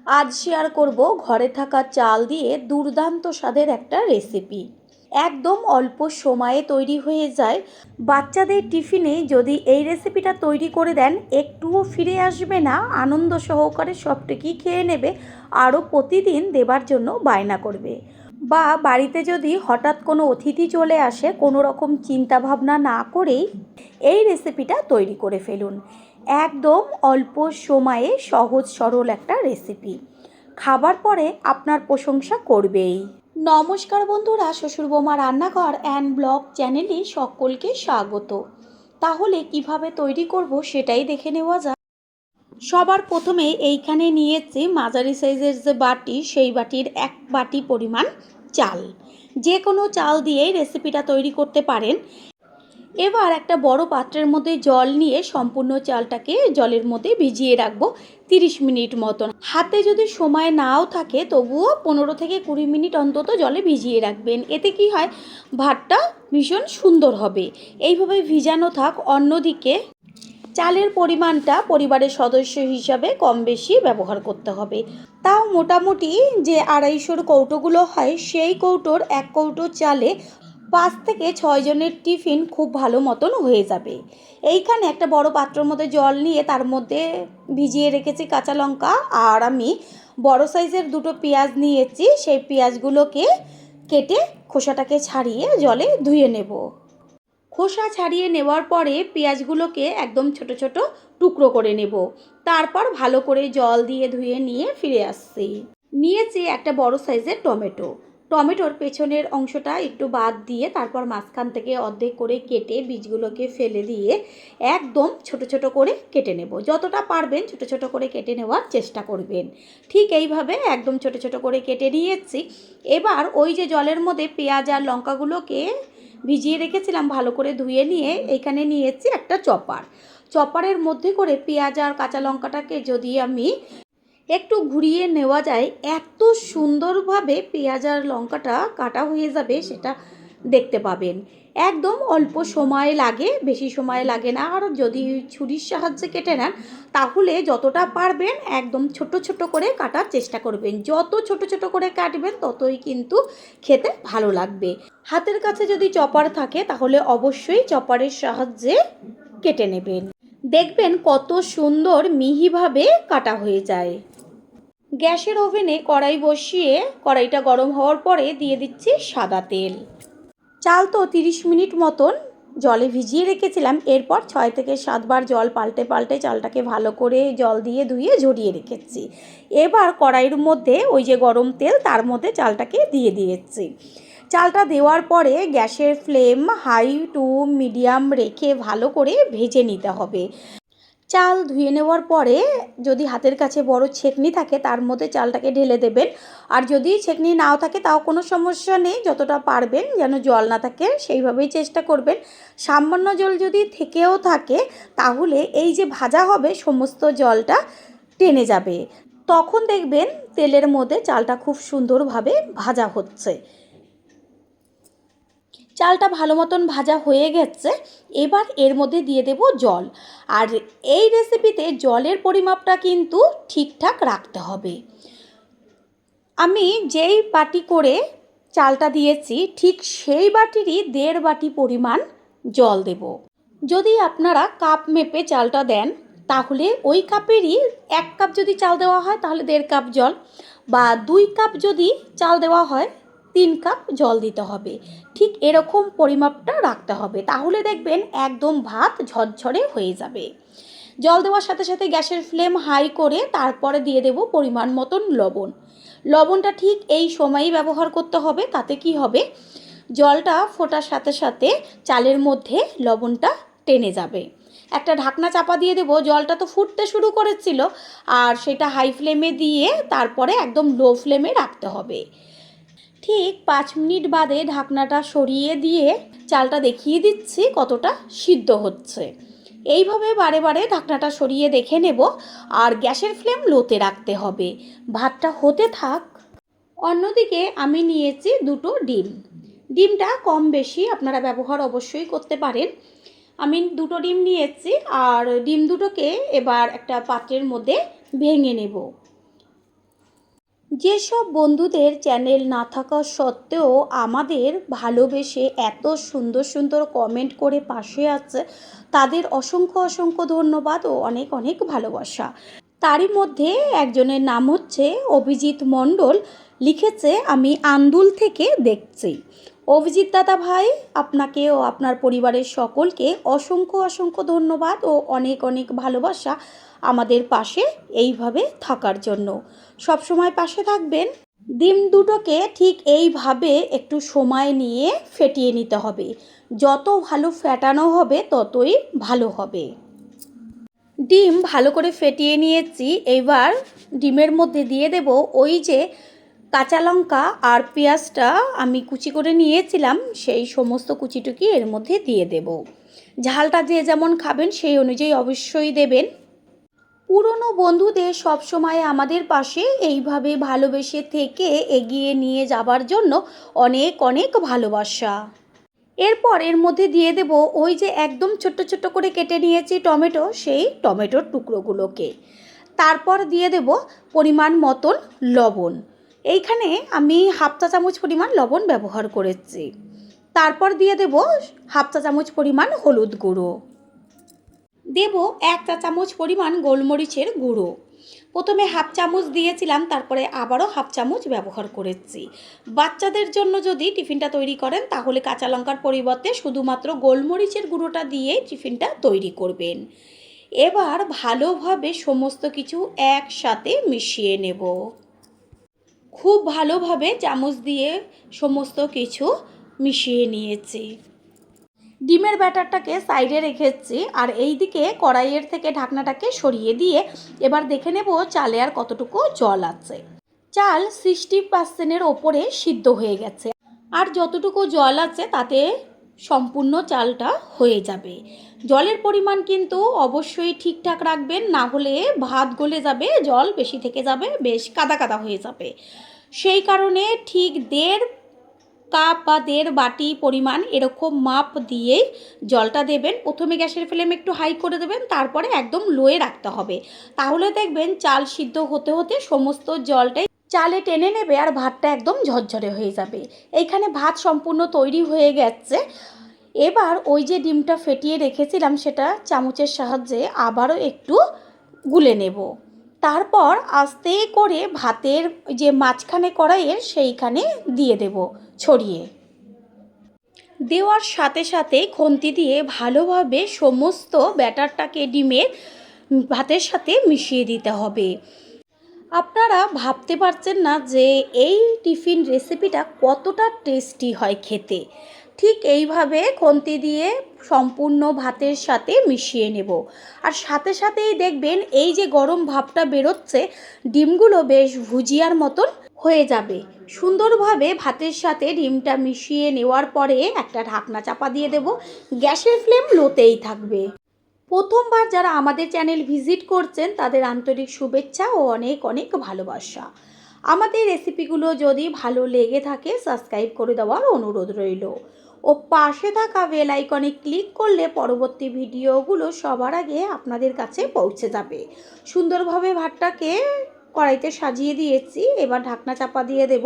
আজ শেয়ার করব ঘরে থাকা চাল দিয়ে দুর্দান্ত স্বাদের একটা রেসিপি। একদম অল্প সময়ে তৈরি হয়ে যায়। বাচ্চাদের টিফিনে যদি এই রেসিপিটা তৈরি করে দেন, একটুও ফিরে আসবে না, আনন্দ সহকারে সবটুকুই খেয়ে নেবে, আরও প্রতিদিন দেবার জন্য বায়না করবে। বা বাড়িতে যদি হঠাৎ কোনো অতিথি চলে আসে, কোনো রকম চিন্তা ভাবনা না করেই এই রেসিপিটা তৈরি করে ফেলুন। একদম অল্প সময়ে সহজ সরল একটা রেসিপি, খাবার পরে আপনার প্রশংসা করবেই। নমস্কার বন্ধুরা, শ্বশুর বৌমা রান্নাঘর অ্যান্ড ব্লগ চ্যানেলে সকলকে স্বাগত। তাহলে কিভাবে তৈরি করব সেটাই দেখে নেওয়া যাক। সবার প্রথমে এইখানে নিয়েছি মাঝারি সাইজের যে বাটি, সেই বাটির 1 বাটি পরিমাণ চাল। যে কোনো চাল দিয়েই রেসিপিটা তৈরি করতে পারেন। এবার একটা বড় পাত্রের মধ্যে জল নিয়ে সম্পূর্ণ চালটাকে জলের মধ্যে ভিজিয়ে রাখবো 30 মিনিট মতন। হাতে যদি সময় নাও থাকে তবুও 15 থেকে 20 মিনিট অন্তত জলে ভিজিয়ে রাখবেন। এতে কি হয়, ভাতটা ভীষণ সুন্দর হবে। এইভাবে ভিজানো থাক। অন্যদিকে চালের পরিমাণটা পরিবারের সদস্য হিসাবে কম বেশি ব্যবহার করতে হবে। তাও মোটামুটি যে 250 কৌটোগুলো হয়, সেই কৌটোর 1 কৌটো চালে 5 থেকে 6 জনের টিফিন খুব ভালো মতন হয়ে যাবে। এইখানে একটা বড় পাত্রের মধ্যে জল নিয়ে তার মধ্যে ভিজিয়ে রেখেছি কাঁচা লঙ্কা, আর আমি বড় সাইজের 2টো পেঁয়াজ নিয়েছি। সেই পেঁয়াজগুলোকে কেটে খোসাটাকে ছাড়িয়ে জলে ধুয়ে নেব। খোসা ছাড়িয়ে নেওয়ার পরে পেঁয়াজগুলোকে একদম ছোট ছোট টুকরো করে নেব। তারপর ভালো করে জল দিয়ে ধুয়ে নিয়ে ফিরে আসছি। নিয়েছি একটা বড় সাইজের টমেটো। টমেটোর পেছনের অংশটা একটু বাদ দিয়ে তারপর মাঝখান থেকে অর্ধেক করে কেটে বীজগুলোকে ফেলে দিয়ে একদম ছোট ছোট করে কেটে নেব। যতটা পারবেন ছোট ছোট করে কেটে নেওয়ার চেষ্টা করবেন। ঠিক এইভাবে একদম ছোট ছোট করে কেটে নিয়েছি। এবার ওই যে জলের মধ্যে পেঁয়াজ আর লঙ্কাগুলোকে ভিজিয়ে রেখেছিলাম, ভালো করে ধুয়ে নিয়ে এইখানে নিয়েছি একটা চপার। চপারের মধ্যে করে পেঁয়াজ আর কাঁচা লঙ্কাটাকে যদি আমি একটু ঘুরিয়ে নেওয়া যায়, এত সুন্দরভাবে পেঁয়াজ আর লঙ্কাটা কাটা হয়ে যাবে, সেটা দেখতে পাবেন। একদম অল্প সময় লাগে, বেশি সময় লাগে না। আর যদি ছুরির সাহায্যে কেটে নেন, তাহলে যতটা পারবেন একদম ছোট ছোট করে কাটার চেষ্টা করবেন। যত ছোট ছোট করে কাটবেন ততই কিন্তু খেতে ভালো লাগবে। হাতের কাছে যদি চপার থাকে তাহলে অবশ্যই চপারের সাহায্যে কেটে নেবেন। দেখবেন কত সুন্দর মিহিভাবে কাটা হয়ে যায়। গ্যাসের ওভেনে কড়াই বসিয়ে কড়াইটা গরম হওয়ার পরে দিয়ে দিচ্ছি সাদা তেল। চাল তো 30 মিনিট মতন জলে ভিজিয়ে রেখেছিলাম। এরপর 6 থেকে 7 বার জল পাল্টে পাল্টে চালটাকে ভালো করে জল দিয়ে ধুয়ে ঝরিয়ে রেখেছি। এবার কড়াইয়ের মধ্যে ওই যে গরম তেল, তার মধ্যে চালটাকে দিয়ে দিয়েছি। চালটা দেওয়ার পরে গ্যাসের ফ্লেম হাই টু মিডিয়াম রেখে ভালো করে ভেজে নিতে হবে। চাল ধুয়ে নেওয়ার পরে যদি হাতের কাছে বড় ছেঁকনি থাকে তার মধ্যে চালটাকে ঢেলে দেবেন। আর যদি ছেঁকনি নাও থাকে তাও কোনো সমস্যা নেই, যতটা পারবেন যেন জল না থাকে সেইভাবেই চেষ্টা করবেন। সামান্য জল যদি থেকেও থাকে তাহলে এই যে ভাজা হবে সমস্ত জলটা টেনে যাবে। তখন দেখবেন তেলের মধ্যে চালটা খুব সুন্দরভাবে ভাজা হচ্ছে। চালটা ভালো মতন ভাজা হয়ে গেছে। এবার এর মধ্যে দিয়ে দেব জল। আর এই রেসিপিতে জলের পরিমাপটা কিন্তু ঠিকঠাক রাখতে হবে। আমি যেই বাটি করে চালটা দিয়েছি ঠিক সেই বাটিরই 1.5 বাটি পরিমাণ জল দেব। যদি আপনারা কাপ মেপে চালটা দেন তাহলে ওই কাপেরই 1 কাপ যদি চাল দেওয়া হয় তাহলে 1.5 কাপ জল, বা 2 কাপ যদি চাল দেওয়া হয় 3 কাপ জল দিতে হবে। ঠিক এরকম পরিমাপটা রাখতে হবে, তাহলে দেখবেন একদম ভাত ঝরঝরে হয়ে যাবে। জল দেওয়ার সাথে সাথে গ্যাসের ফ্লেম হাই করে তারপরে দিয়ে দেব পরিমাণ মতন লবণ। লবণটা ঠিক এই সময়ই ব্যবহার করতে হবে। তাতে কি হবে, জলটা ফোটার সাথে সাথে চালের মধ্যে লবণটা টেনে যাবে। একটা ঢাকনা চাপা দিয়ে দেব। জলটা তো ফুটতে শুরু করেছিল, আর সেটা হাই ফ্লেমে দিয়ে তারপরে একদম লো ফ্লেমে রাখতে হবে। ঠিক 5 মিনিট বাদে ঢাকনাটা সরিয়ে দিয়ে চালটা দেখিয়ে দিচ্ছি কতটা সিদ্ধ হচ্ছে। এইভাবে বারে বারে ঢাকনাটা সরিয়ে দেখে নেব। আর গ্যাসের ফ্লেম লোতে রাখতে হবে। ভাতটা হতে থাক। অন্যদিকে আমি নিয়েছি 2টো ডিম। ডিমটা কম বেশি আপনারা ব্যবহার অবশ্যই করতে পারেন। আমি 2টো ডিম নিয়েছি, আর ডিম দুটোকে এবার একটা পাত্রের মধ্যে ভেঙে নেব। যেসব বন্ধুদের চ্যানেল না থাকা সত্ত্বেও আমাদের ভালোবেসে এত সুন্দর সুন্দর কমেন্ট করে পাশে আছে, তাদের অসংখ্য অসংখ্য ধন্যবাদ ও অনেক অনেক ভালোবাসা। তারই মধ্যে একজনের নাম হচ্ছে অভিজিৎ মণ্ডল, লিখেছে আমি আন্দুল থেকে দেখছি। অভিজিৎ দাদা ভাই, আপনাকে ও আপনার পরিবারের সকলকে অসংখ্য অসংখ্য ধন্যবাদ ও অনেক অনেক ভালোবাসা আমাদের পাশে এইভাবে থাকার জন্য। সব সময় পাশে থাকবেন। ডিম দুটোকে ঠিক এইভাবে একটু সময় নিয়ে ফেটিয়ে নিতে হবে। যত ভালো ফেটানো হবে ততই ভালো হবে। ডিম ভালো করে ফেটিয়ে নিয়েছি। এবার ডিমের মধ্যে দিয়ে দেব ওই যে কাঁচা লঙ্কা আর পেঁয়াজটা আমি কুচি করে নিয়েছিলাম, সেই সমস্ত কুচিটুকি এর মধ্যে দিয়ে দেব। ঝালটা যে যেমন খাবেন সেই অনুযায়ী অবশ্যই দেবেন। পুরনো বন্ধুদের সবসময় আমাদের পাশে এইভাবে ভালোবেসে থেকে এগিয়ে নিয়ে যাবার জন্য অনেক অনেক ভালোবাসা। এরপর এর মধ্যে দিয়ে দেব ওই যে একদম ছোট্ট ছোট্ট করে কেটে নিয়েছি টমেটো, সেই টমেটোর টুকরোগুলোকে। তারপর দিয়ে দেব পরিমাণ মতন লবণ। এইখানে আমি হাফ চা চামচ পরিমাণ লবণ ব্যবহার করেছি। তারপর দিয়ে দেব হাফ চা চামচ পরিমাণ হলুদ গুঁড়ো, দেব 1 চা চামচ পরিমাণ গোলমরিচের গুঁড়ো। প্রথমে হাফ চামচ দিয়েছিলাম, তারপরে আবারও হাফ চামচ ব্যবহার করেছি। বাচ্চাদের জন্য যদি টিফিনটা তৈরি করেন তাহলে কাঁচা লঙ্কার পরিবর্তে শুধুমাত্র গোলমরিচের গুঁড়োটা দিয়ে টিফিনটা তৈরি করবেন। এবার ভালোভাবে সমস্ত কিছু একসাথে মিশিয়ে নেব। খুব ভালোভাবে চামচ দিয়ে সমস্ত কিছু মিশিয়ে নিয়েছি। ডিমের ব্যাটারটাকে সাইডে রেখেছি আর এই দিকে কড়াইয়ের থেকে ঢাকনাটাকে সরিয়ে দিয়ে এবার দেখে নেব চালে আর কতটুকু জল আছে। চাল 60%-এর ওপরে সিদ্ধ হয়ে গেছে, আর যতটুকু জল আছে তাতে সম্পূর্ণ চালটা হয়ে যাবে। জলের পরিমাণ কিন্তু অবশ্যই ঠিকঠাক রাখবেন, না হলে ভাত গলে যাবে, জল বেশি থেকে যাবে, বেশ কাদা কাদা হয়ে যাবে। সেই কারণে ঠিক 1.5 কাপ বা 1.5 বাটি পরিমাণ এরকম মাপ দিয়েই জলটা দেবেন। প্রথমে গ্যাসের ফ্লেম একটু হাই করে দেবেন, তারপরে একদম লোয়ে রাখতে হবে। তাহলে দেখবেন চাল সিদ্ধ হতে হতে সমস্ত জলটাই চালে টেনে নেবে আর ভাতটা একদম ঝরঝরে হয়ে যাবে। এইখানে ভাত সম্পূর্ণ তৈরি হয়ে গেছে। এবার ওই যে ডিমটা ফেটিয়ে রেখেছিলাম সেটা চামচের সাহায্যে আবারও একটু গুলে নেব। তারপর আস্তে করে ভাতের যে মাঝখানে কড়াইয়ের সেইখানে দিয়ে দেব ছড়িয়ে। দেওয়ার সাথে সাথে খুন্তি দিয়ে ভালোভাবে সমস্ত ব্যাটারটাকে ডিমের ভাতের সাথে মিশিয়ে দিতে হবে। আপনারা ভাবতে পারছেন না যে এই টিফিন রেসিপিটা কতটা টেস্টি হয় খেতে। ঠিক এইভাবে খুন্তি দিয়ে সম্পূর্ণ ভাতের সাথে মিশিয়ে নেব। আর সাথে সাথেই দেখবেন এই যে গরম ভাপটা বেরোচ্ছে, ডিমগুলো বেশ ভুজিয়ার মতন হয়ে যাবে। সুন্দরভাবে ভাতের সাথে ডিমটা মিশিয়ে নেওয়ার পরে একটা ঢাকনা চাপা দিয়ে দেব। গ্যাসের ফ্লেম লোতেই থাকবে। প্রথমবার যারা আমাদের চ্যানেল ভিজিট করছেন তাদের আন্তরিক শুভেচ্ছা ও অনেক অনেক ভালোবাসা। আমাদের রেসিপিগুলো যদি ভালো লেগে থাকে সাবস্ক্রাইব করে দেওয়ার অনুরোধ রইল ও পাশে থাকা বেল আইকনে ক্লিক করলে পরবর্তী ভিডিওগুলো সবার আগে আপনাদের কাছে পৌঁছে যাবে। সুন্দরভাবে ভাতটাকে কড়াইতে সাজিয়ে দিয়েছি। এবার ঢাকনা চাপা দিয়ে দেব।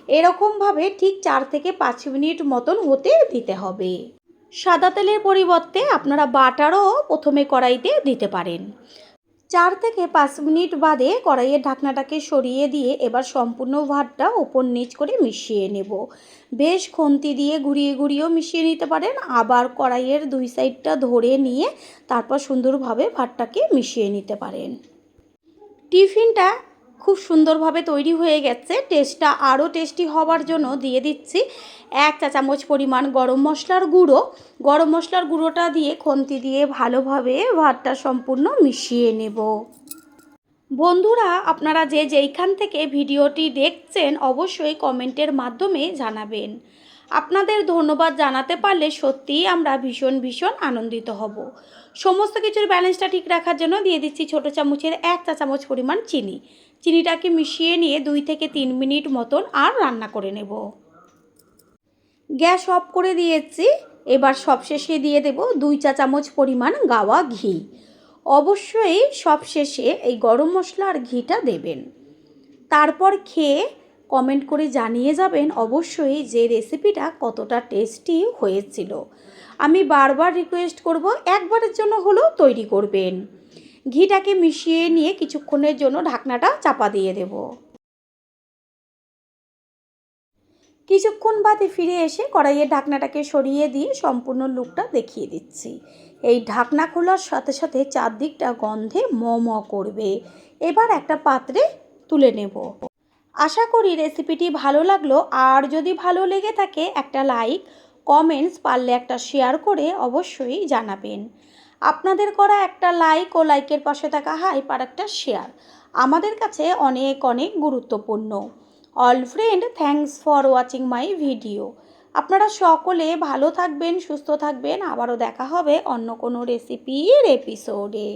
এরকমভাবে ঠিক 4 থেকে 5 মিনিট মতন হতে দিতে হবে। সাদা তেলের পরিবর্তে আপনারা বাটারও প্রথমে কড়াইতে দিতে পারেন। 4 থেকে 5 মিনিট বাদে কড়াইয়ের ঢাকনাটাকে সরিয়ে দিয়ে এবার সম্পূর্ণ ভাতটা ওপর নিচ করে মিশিয়ে নেব। বেশ খুন্তি দিয়ে ঘুরিয়ে ঘুরিয়েও মিশিয়ে নিতে পারেন, আবার কড়াইয়ের 2 সাইডটা ধরে নিয়ে তারপর সুন্দরভাবে ভাতটাকে মিশিয়ে নিতে পারেন। টিফিনটা খুব সুন্দরভাবে তৈরি হয়ে গেছে। টেস্টটা আরও টেস্টি হওয়ার জন্য দিয়ে দিচ্ছি 1 চা চামচ পরিমাণ গরম মশলার গুঁড়ো। গরম মশলার গুঁড়োটা দিয়ে খুন্তি দিয়ে ভালোভাবে ভাতটা সম্পূর্ণ মিশিয়ে নেব। বন্ধুরা, আপনারা যে যেইখান থেকে ভিডিওটি দেখছেন অবশ্যই কমেন্টের মাধ্যমে জানাবেন। আপনাদের ধন্যবাদ জানাতে পারলে সত্যিই আমরা ভীষণ ভীষণ আনন্দিত হব। সমস্ত কিছুর ব্যালেন্সটা ঠিক রাখার জন্য দিয়ে দিচ্ছি ছোটো চামচের 1 চা চামচ পরিমাণ চিনি। চিনিটাকে মিশিয়ে নিয়ে 2 থেকে 3 মিনিট মতন আর রান্না করে নেব। গ্যাস অফ করে দিয়েছি। এবার সবশেষে দিয়ে দেব 2 চা চামচ পরিমাণ গাওয়া ঘি। অবশ্যই সবশেষে এই গরম মশলা আর ঘিটা দেবেন। তারপর খেয়ে কমেন্ট করে জানিয়ে যাবেন অবশ্যই যে রেসিপিটা কতটা টেস্টি হয়েছিল। আমি বারবার রিকোয়েস্ট করব, একবারের জন্য হলেও তৈরি করবেন। ঘিটাকে মিশিয়ে নিয়ে কিছুক্ষণের জন্য ঢাকনাটা চাপা দিয়ে দেব। কিছুক্ষণ বাদে ফিরে এসে কড়াইয়ের ঢাকনাটাকে সরিয়ে দিয়ে সম্পূর্ণ লুকটা দেখিয়ে দিচ্ছি। এই ঢাকনা খোলার সাথে সাথে চারদিকটা গন্ধে ম ম করবে। এবার একটা পাত্রে তুলে নেব। আশা করি রেসিপিটি ভালো লাগলো। আর যদি ভালো লেগে থাকে একটা লাইক, কমেন্টস, পারলে একটা শেয়ার করে অবশ্যই জানাবেন। আপনাদের করা একটা লাইক ও লাইকের পাশে থাকা হাইপ আর একটা শেয়ার আমাদের কাছে অনেক অনেক গুরুত্বপূর্ণ। All friend, thanks for watching my video. আপনারা সকলে ভালো থাকবেন, সুস্থ থাকবেন। আবারও দেখা হবে অন্য কোনো রেসিপির এপিসোডে।